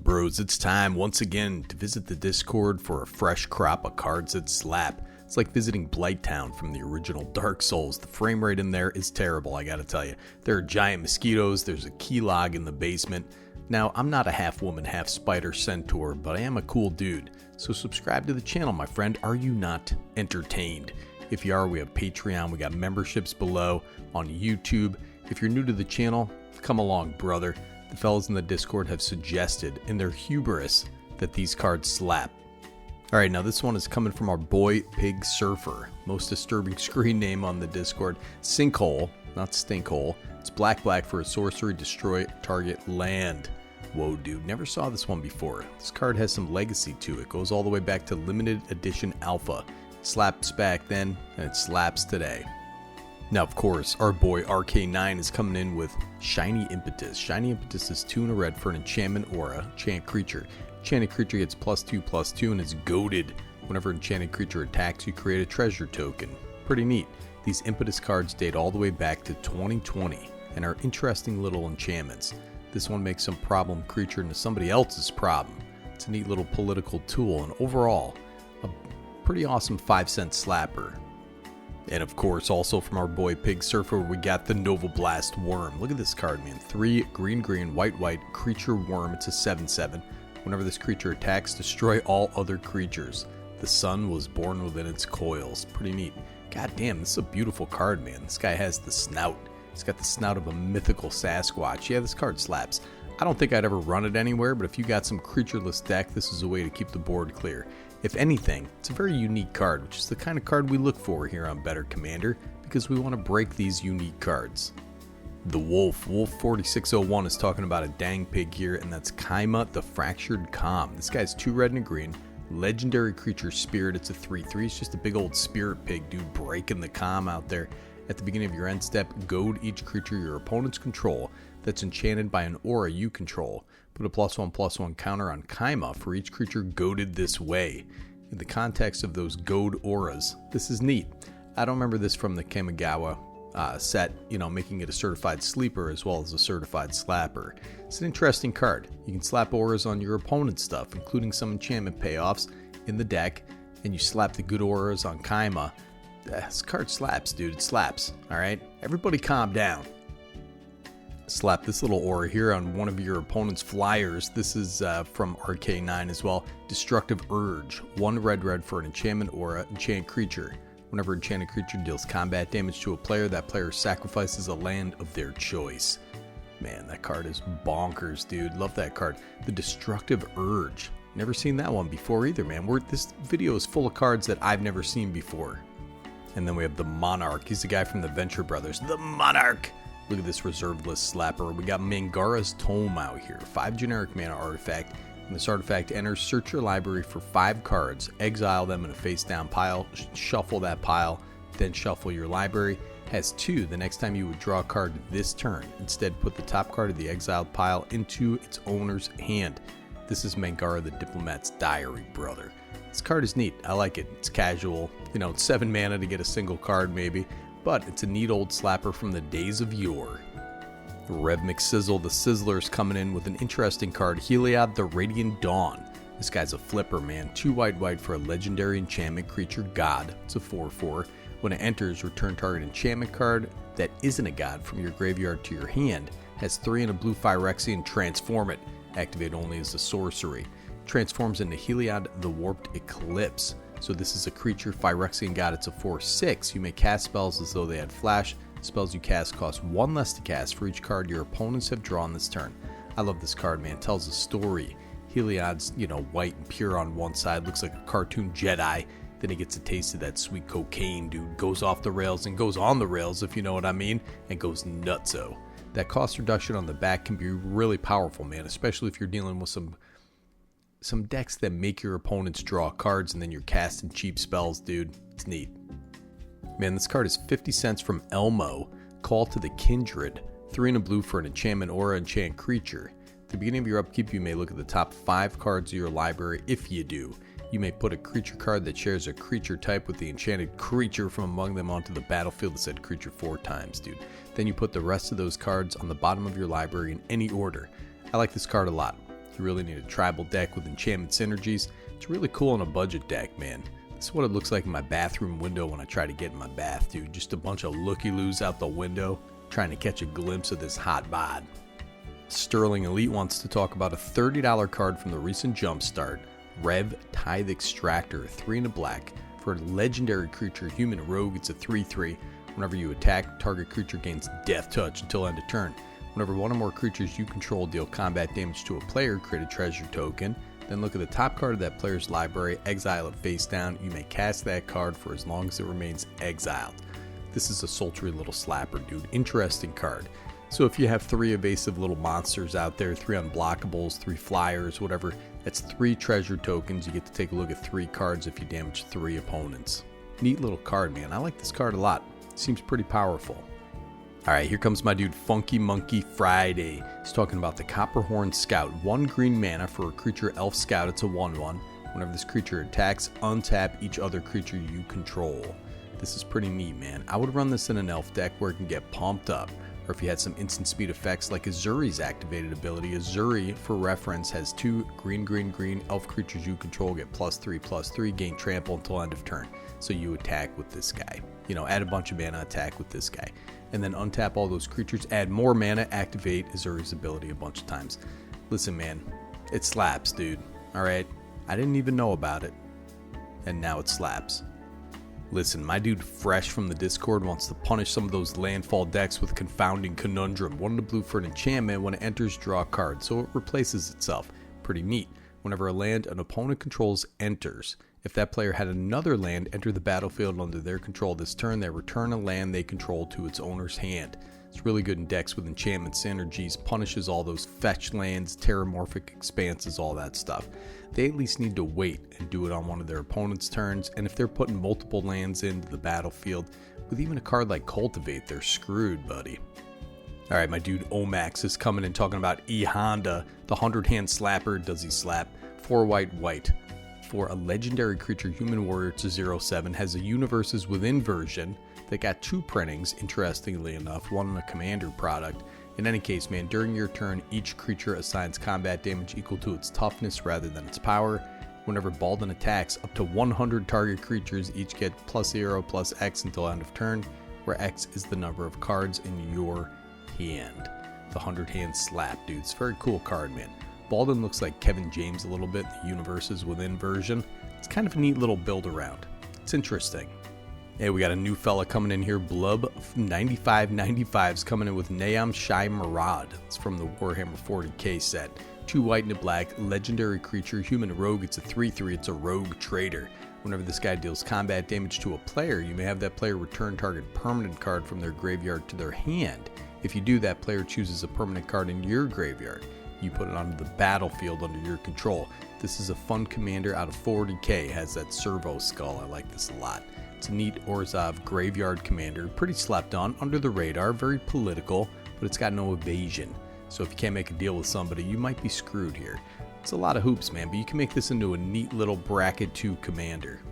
bros? It's time once again to visit the Discord for a fresh crop of cards that slap. It's like visiting Blighttown from the original Dark Souls. The frame rate in there is terrible, I gotta tell you. There are giant mosquitoes, there's a keylog in the basement. Now, I'm not a half woman, half spider centaur, but I am a cool dude. So subscribe to the channel, my friend. Are you not entertained? If you are, we have Patreon, we got memberships below on YouTube. If you're new to the channel, come along, brother. The fellas in the Discord have suggested in their hubris that these cards slap. Alright, now this one is coming from our boy Pig Surfer. Most disturbing screen name on the Discord. Sinkhole, not Stinkhole. It's black for a sorcery, destroy target land. Whoa, dude, never saw this one before. This card has some legacy to it. Goes all the way back to limited edition alpha. It slaps back then, and it slaps today. Now, of course, our boy RK9 is coming in with Shiny Impetus. Shiny Impetus is 2 and a red for an enchantment aura, enchant creature. Enchanted creature gets +2/+2 and is goaded. Whenever enchanted creature attacks, you create a treasure token. Pretty neat. These Impetus cards date all the way back to 2020 and are interesting little enchantments. This one makes some problem creature into somebody else's problem. It's a neat little political tool and overall, a pretty awesome 5-cent slapper. And of course, also from our boy Pig Surfer, we got the Novablast Wurm. Look at this card, man. 3 green, white, creature worm. It's a 7/7. Whenever this creature attacks, destroy all other creatures. The sun was born within its coils. Pretty neat. God damn, this is a beautiful card, man. This guy has the snout. He's got the snout of a mythical Sasquatch. Yeah, this card slaps. I don't think I'd ever run it anywhere, but if you got some creatureless deck, this is a way to keep the board clear. If anything, it's a very unique card, which is the kind of card we look for here on Better Commander, because we want to break these unique cards. The Wolf 4601 is talking about a dang pig here, and that's Kaima the Fractured Calm. This guy's 2 red and a green, legendary creature spirit. It's a 3/3. It's just a big old spirit pig, dude, breaking the calm out there. At the beginning of your end step, goad each creature your opponents control that's enchanted by an aura you control. Put a +1/+1 counter on Kaima for each creature goaded this way. In the context of those goad auras, this is neat. I don't remember this from the Kamigawa set, making it a certified sleeper as well as a certified slapper. It's an interesting card. You can slap auras on your opponent's stuff, including some enchantment payoffs in the deck, and you slap the good auras on Kaima. This card slaps, dude. It slaps. Alright? Everybody calm down. Slap this little aura here on one of your opponent's flyers. This is from RK9 as well. Destructive Urge. 1 red for an enchantment aura, enchant creature. Whenever enchanted creature deals combat damage to a player, that player sacrifices a land of their choice. Man, that card is bonkers, dude. Love that card. The Destructive Urge. Never seen that one before either, man. This video is full of cards that I've never seen before. And then we have the Monarch. He's the guy from the Venture Brothers. The Monarch! Look at this reserved list slapper. We got Mangara's Tome out here. 5 generic mana artifact. When this artifact enters, search your library for 5 cards. Exile them in a face-down pile. Shuffle that pile. Then shuffle your library. Has 2 the next time you would draw a card this turn. Instead, put the top card of the exiled pile into its owner's hand. This is Mangara the Diplomat's Diary, brother. This card is neat. I like it. It's casual. It's 7 mana to get a single card maybe. But it's a neat old slapper from the days of yore. Rev McSizzle the Sizzler is coming in with an interesting card. Heliod the Radiant Dawn. This guy's a flipper, man. 2 white for a legendary enchantment creature god. It's a 4/4. When it enters, return target enchantment card that isn't a god from your graveyard to your hand. Has 3 and a blue Phyrexian. Transform it. Activate only as a sorcery. Transforms into Heliod the Warped Eclipse. So this is a creature, Phyrexian god. It's a 4/6. You may cast spells as though they had flash. Spells you cast cost 1 less to cast for each card your opponents have drawn this turn. I love this card, man. It tells a story. Heliod's, white and pure on one side. Looks like a cartoon Jedi. Then he gets a taste of that sweet cocaine, dude. Goes off the rails and goes on the rails, if you know what I mean. And goes nutso. That cost reduction on the back can be really powerful, man. Especially if you're dealing with some decks that make your opponents draw cards and then you're casting cheap spells, dude. It's neat. Man, this card is 50 cents from Elmo. Call to the Kindred. 3 and a blue for an enchantment aura, enchant creature. At the beginning of your upkeep, you may look at the top 5 cards of your library. If you do, you may put a creature card that shares a creature type with the enchanted creature from among them onto the battlefield. It said creature 4 times, dude. Then you put the rest of those cards on the bottom of your library in any order. I like this card a lot. You really need a tribal deck with enchantment synergies. It's really cool on a budget deck, man. This is what it looks like in my bathroom window when I try to get in my bath, dude. Just a bunch of looky-loos out the window, trying to catch a glimpse of this hot bod. Sterling Elite wants to talk about a $30 card from the recent Jumpstart, Tithe Extractor, 3 and a black. For a legendary creature, human rogue, it's a 3/3. Whenever you attack, target creature gains death touch until end of turn. Whenever one or more creatures you control deal combat damage to a player, create a treasure token. Then look at the top card of that player's library, exile it face down. You may cast that card for as long as it remains exiled. This is a sultry little slapper, dude. Interesting card. So if you have 3 evasive little monsters out there, 3 unblockables, 3 flyers, whatever, that's 3 treasure tokens. You get to take a look at 3 cards if you damage 3 opponents. Neat little card, man. I like this card a lot. Seems pretty powerful. Alright, here comes my dude Funky Monkey Friday. He's talking about the Copperhorn Scout. 1 green mana for a creature elf scout. It's a 1/1. Whenever this creature attacks, untap each other creature you control. This is pretty neat, man. I would run this in an elf deck where it can get pumped up. Or if you had some instant speed effects like Ezuri's activated ability. Ezuri, for reference, has 2 green elf creatures you control get +3/+3, gain trample until end of turn. So you attack with this guy. Add a bunch of mana, attack with this guy. And then untap all those creatures, add more mana, activate Ezuri's ability a bunch of times. Listen, man, it slaps, dude. Alright? I didn't even know about it. And now it slaps. Listen, my dude Fresh from the Discord wants to punish some of those landfall decks with Confounding Conundrum. 1 in the blue for an enchantment. When it enters, draw a card, so it replaces itself. Pretty neat. Whenever a land an opponent controls enters, if that player had another land enter the battlefield under their control this turn, they return a land they control to its owner's hand. It's really good in decks with enchantment synergies, punishes all those fetch lands, terramorphic expanses, all that stuff. They at least need to wait and do it on one of their opponent's turns, and if they're putting multiple lands into the battlefield, with even a card like Cultivate, they're screwed, buddy. Alright, my dude Omax is coming in talking about E-Honda, the 100-hand slapper. Does he slap? 4 white. For a legendary creature, human warrior, it's a 0/7, has a Universes Within version that got 2 printings, interestingly enough, 1 in a commander product. In any case, man, during your turn, each creature assigns combat damage equal to its toughness rather than its power. Whenever Baldin attacks, up to 100 target creatures each get +0/+X until end of turn, where X is the number of cards in your hand. The 100-hand slap, dude. It's a very cool card, man. Baldin looks like Kevin James a little bit, the Universes Within version. It's kind of a neat little build around. It's interesting. Hey, we got a new fella coming in here. Blub 9595's coming in with Neyam, Shai, Murad. It's from the Warhammer 40k set. 2 white and a black, legendary creature, human rogue. It's a 3/3. It's a rogue trader. Whenever this guy deals combat damage to a player, you may have that player return target permanent card from their graveyard to their hand. If you do, that player chooses a permanent card in your graveyard. You put it onto the battlefield under your control. This is a fun commander out of 40k. It has that servo skull. I like this a lot. It's a neat Orzhov graveyard commander. Pretty slept on, under the radar, very political, but it's got no evasion. So if you can't make a deal with somebody, you might be screwed here. It's a lot of hoops, man, but you can make this into a neat little bracket 2 commander.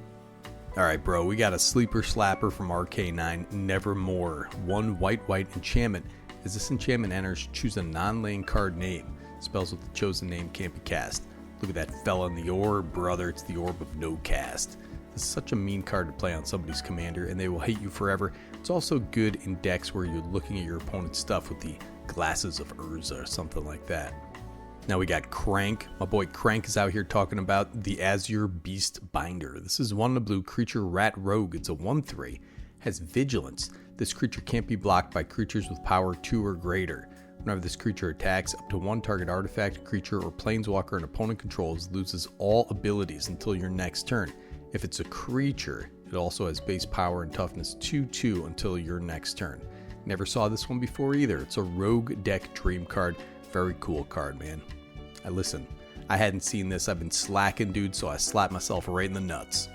Alright, bro, we got a sleeper slapper from RK9, Nevermore. 1 white enchantment. As this enchantment enters, choose a non-lane card name. Spells with the chosen name can't be cast. Look at that fella in the orb, brother. It's the orb of no cast. This is such a mean card to play on somebody's commander, and they will hate you forever. It's also good in decks where you're looking at your opponent's stuff with the Glasses of Urza or something like that. Now we got Crank. My boy Crank is out here talking about the Azure Beastbinder. This is 1 in the blue creature rat rogue. It's a 1/3. Has vigilance. This creature can't be blocked by creatures with power 2 or greater. Whenever this creature attacks, up to 1 target artifact, creature, or planeswalker an opponent controls loses all abilities until your next turn. If it's a creature, it also has base power and toughness 2/2 until your next turn. Never saw this one before either. It's a rogue deck dream card. Very cool card, man. Listen, I hadn't seen this. I've been slacking, dude, so I slapped myself right in the nuts.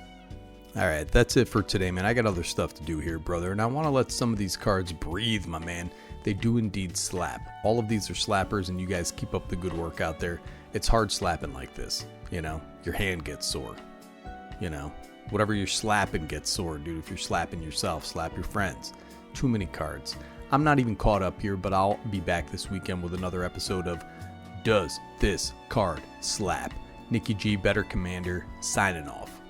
Alright, that's it for today, man. I got other stuff to do here, brother, and I want to let some of these cards breathe, my man. They do indeed slap. All of these are slappers, and you guys keep up the good work out there. It's hard slapping like this, your hand gets sore. Whatever you're slapping gets sore, dude. If you're slapping yourself, slap your friends. Too many cards. I'm not even caught up here, but I'll be back this weekend with another episode of Does this card slap? Nikki G, Better Commander, signing off.